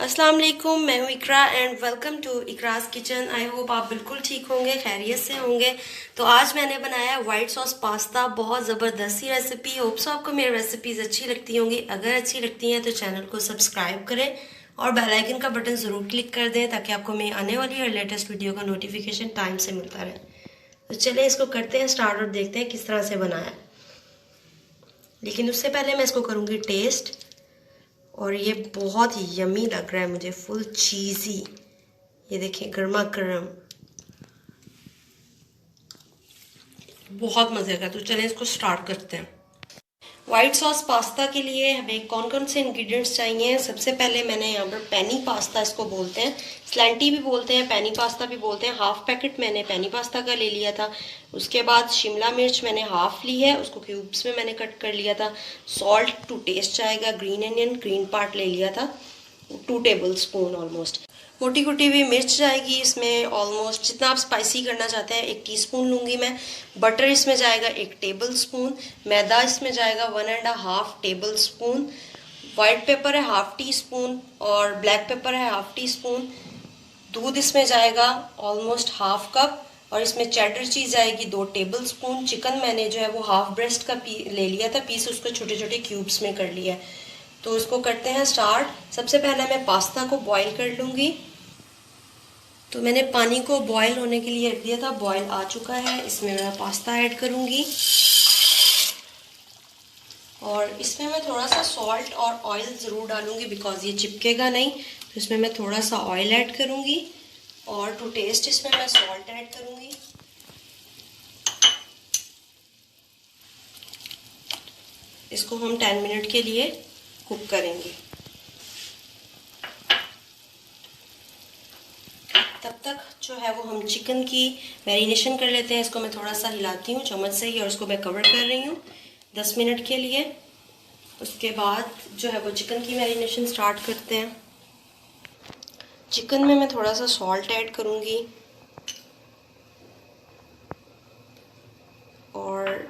अस्सलाम वालेकुम, मैं हूँ Iqra and welcome to Iqra's kitchen. I hope आप बिल्कुल ठीक होंगे, खैरियत से होंगे। तो आज मैंने बनाया वाइट सॉस पास्ता, बहुत ज़बरदस्त सी रेसिपी। होप सो आपको मेरी रेसिपीज़ अच्छी लगती होंगी। अगर अच्छी लगती हैं तो चैनल को सब्सक्राइब करें और बेल आइकन का बटन ज़रूर क्लिक कर दें ताकि आपको मेरी आने वाली हर लेटेस्ट वीडियो का नोटिफिकेशन टाइम से मिलता रहे। तो चलिए इसको करते हैं स्टार्ट और देखते हैं किस तरह से बनाया। लेकिन उससे पहले मैं इसको करूँगी टेस्ट। और ये बहुत यमी लग रहा है मुझे, फुल चीज़ी। ये देखिए गर्मा गर्म, बहुत मज़े का। तो चलें इसको स्टार्ट करते हैं। वाइट सॉस पास्ता के लिए हमें कौन कौन से इंग्रेडिएंट्स चाहिए। सबसे पहले मैंने यहाँ पर पेनी पास्ता इसको बोलते हैं, स्लैंटी भी बोलते हैं, पेनी पास्ता भी बोलते हैं। हाफ पैकेट मैंने पेनी पास्ता का ले लिया था। उसके बाद शिमला मिर्च मैंने हाफ ली है, उसको क्यूब्स में मैंने कट कर लिया था। सॉल्ट टू टेस्ट जाएगा। ग्रीन अनियन ग्रीन पार्ट ले लिया था, 2 टेबल स्पून ऑलमोस्ट। मोटी कुटी हुई मिर्च जाएगी इसमें, ऑलमोस्ट जितना आप स्पाइसी करना चाहते हैं 1 टीस्पून लूँगी मैं। बटर इसमें जाएगा 1 टेबल स्पून। मैदा इसमें जाएगा 1.5 टेबल स्पून। वाइट पेपर है हाफ टी स्पून और ब्लैक पेपर है हाफ टी स्पून। दूध इसमें जाएगा ऑलमोस्ट हाफ कप। और इसमें चेडर चीज़ आएगी 2 टेबल स्पून। चिकन मैंने जो है वो हाफ ब्रेस्ट का ले लिया था पीस, उसको छोटे छोटे क्यूब्स में कर लिया है। तो इसको करते हैं स्टार्ट। सबसे पहले मैं पास्ता को बॉईल कर लूँगी। तो मैंने पानी को बॉईल होने के लिए रख दिया था, बॉईल आ चुका है। इसमें मैं पास्ता ऐड करूँगी और इसमें मैं थोड़ा सा सॉल्ट और ऑयल ज़रूर डालूँगी बिकॉज ये चिपकेगा नहीं। तो इसमें मैं थोड़ा सा ऑयल ऐड करूँगी और टू टेस्ट इसमें मैं सॉल्ट ऐड करूँगी। इसको हम 10 मिनट के लिए कुक करेंगे। तब तक जो है वो हम चिकन की मैरिनेशन कर लेते हैं। इसको मैं थोड़ा सा हिलाती हूँ चम्मच से ही और इसको मैं कवर कर रही हूँ 10 मिनट के लिए। उसके बाद जो है वो चिकन की मैरिनेशन स्टार्ट करते हैं। चिकन में मैं थोड़ा सा सॉल्ट ऐड करूँगी और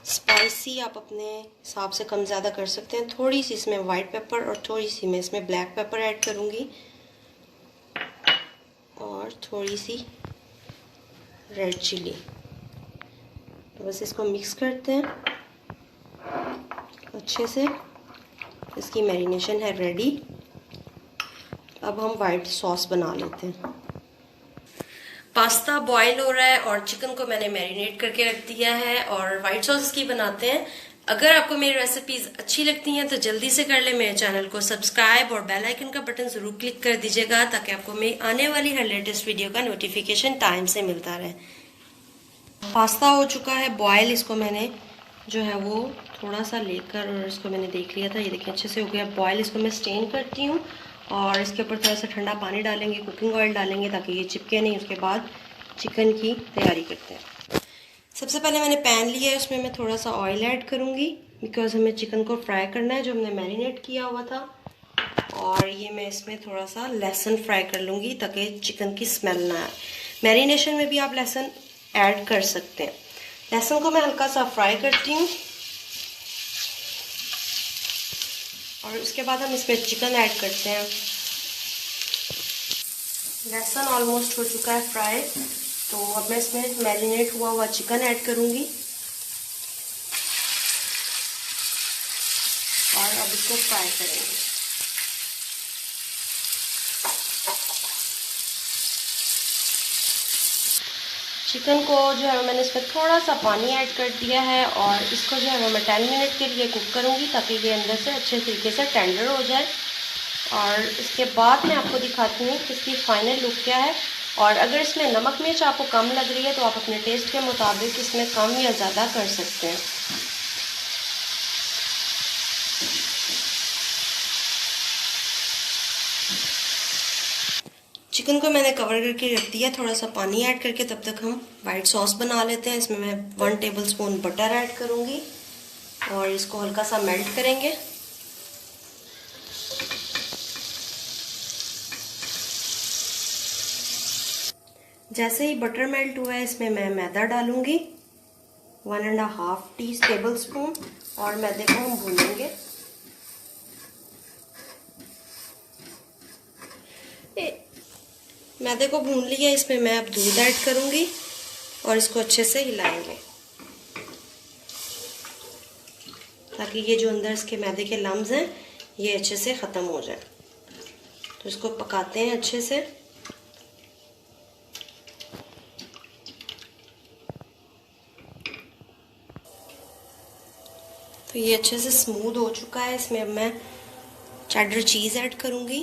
स्पाइसी आप अपने हिसाब से कम ज़्यादा कर सकते हैं। थोड़ी सी इसमें वाइट पेपर और थोड़ी सी मैं इसमें ब्लैक पेपर ऐड करूँगी और थोड़ी सी रेड चिली। तो बस इसको मिक्स करते हैं अच्छे से। इसकी मैरिनेशन है रेडी। अब हम वाइट सॉस बना लेते हैं। पास्ता बॉईल हो रहा है और चिकन को मैंने मैरिनेट करके रख दिया है और वाइट सॉस इसकी बनाते हैं। अगर आपको मेरी रेसिपीज अच्छी लगती हैं तो जल्दी से कर ले मेरे चैनल को सब्सक्राइब और बेल आइकन का बटन जरूर क्लिक कर दीजिएगा ताकि आपको मेरी आने वाली हर लेटेस्ट वीडियो का नोटिफिकेशन टाइम से मिलता रहे। पास्ता हो चुका है बॉयल। इसको मैंने जो है वो थोड़ा सा लेकर और इसको मैंने देख लिया था, ये देखिए अच्छे से हो गया बॉयल। इसको मैं स्टेन करती हूँ और इसके ऊपर थोड़ा सा ठंडा पानी डालेंगे, कुकिंग ऑयल डालेंगे ताकि ये चिपके नहीं। उसके बाद चिकन की तैयारी करते हैं। सबसे पहले मैंने पैन लिया है, उसमें मैं थोड़ा सा ऑयल ऐड करूँगी बिकॉज हमें चिकन को फ्राई करना है जो हमने मैरिनेट किया हुआ था। और ये मैं इसमें थोड़ा सा लहसुन फ्राई कर लूँगी ताकि चिकन की स्मेल ना आए। मैरिनेशन में भी आप लहसुन ऐड कर सकते हैं। लहसुन को मैं हल्का सा फ्राई करती हूँ और उसके बाद हम इसमें चिकन ऐड करते हैं। लहसुन ऑलमोस्ट हो चुका है फ्राई, तो अब मैं इसमें मैरिनेट हुआ हुआ चिकन ऐड करूँगी और अब इसको फ्राई करेंगे। चिकन को जो है मैंने इसमें थोड़ा सा पानी ऐड कर दिया है और इसको जो है मैं 10 मिनट के लिए कुक करूँगी ताकि ये अंदर से अच्छे तरीके से टेंडर हो जाए। और इसके बाद मैं आपको दिखाती हूँ कि इसकी फाइनल लुक क्या है। और अगर इसमें नमक मिर्च आपको कम लग रही है तो आप अपने टेस्ट के मुताबिक इसमें कम या ज़्यादा कर सकते हैं। चिकन को मैंने कवर करके रख दिया थोड़ा सा पानी ऐड करके। तब तक हम वाइट सॉस बना लेते हैं। इसमें मैं 1 टेबल स्पून बटर ऐड करूँगी और इसको हल्का सा मेल्ट करेंगे। जैसे ही बटर मेल्ट हुआ है इसमें मैं मैदा डालूंगी 1.5 टेबल स्पून और मैदे को हम भूनेंगे। मैदे को भून लिया, इसमें मैं अब दूध ऐड करूँगी और इसको अच्छे से हिलाएंगे ताकि ये जो अंदर इसके मैदे के लम्स हैं ये अच्छे से ख़त्म हो जाए। तो इसको पकाते हैं अच्छे से। तो ये अच्छे से स्मूथ हो चुका है। इसमें अब मैं चेडर चीज़ ऐड करूँगी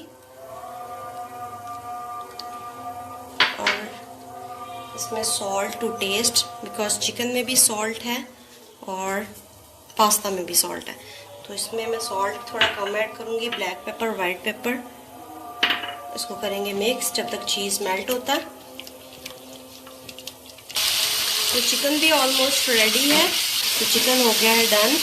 और इसमें salt to taste, because chicken में भी सॉल्ट है और पास्ता में भी सॉल्ट है। तो इसमें मैं सॉल्ट थोड़ा कम ऐड करूँगी। ब्लैक पेपर, वाइट पेपर, इसको करेंगे मिक्स जब तक चीज़ मेल्ट होता है। तो चिकन भी ऑलमोस्ट रेडी है। तो चिकन हो गया है डन।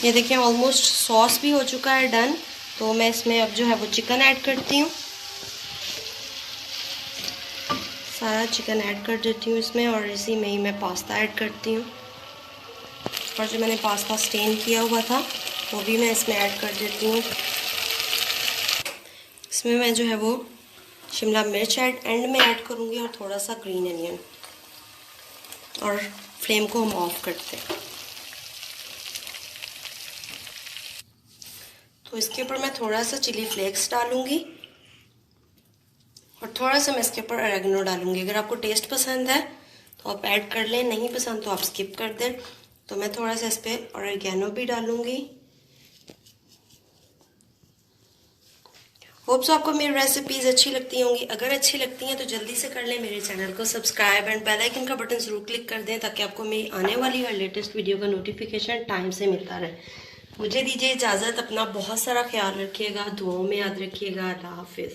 ये देखिए ऑलमोस्ट सॉस भी हो चुका है डन। तो मैं इसमें अब जो है वो चिकन ऐड करती हूँ। सारा चिकन ऐड कर देती हूँ इसमें और इसी में ही मैं पास्ता ऐड करती हूँ। और जो मैंने पास्ता स्टेन किया हुआ था वो भी मैं इसमें ऐड कर देती हूँ। इसमें मैं जो है वो शिमला मिर्च एंड में ऐड करूँगी और थोड़ा सा ग्रीन अनियन, और फ्लेम को हम ऑफ करते हैं। तो इसके ऊपर मैं थोड़ा सा चिली फ्लेक्स डालूँगी और थोड़ा सा मैं इसके ऊपर ऑरेगेनो डालूँगी। अगर आपको टेस्ट पसंद है तो आप ऐड कर लें, नहीं पसंद तो आप स्किप कर दें। तो मैं थोड़ा सा इस पर ऑरेगेनो भी डालूँगी। होप सो आपको मेरी रेसिपीज़ अच्छी लगती होंगी। अगर अच्छी लगती हैं तो जल्दी से कर लें मेरे चैनल को सब्सक्राइब एंड बेल आइकन का बटन ज़रूर क्लिक कर दें ताकि आपको मेरी आने वाली हर लेटेस्ट वीडियो का नोटिफिकेशन टाइम से मिलता रहे। मुझे दीजिए इजाज़त। अपना बहुत सारा ख्याल रखिएगा, दुआओं में याद रखिएगा। अल्लाह हाफिज़।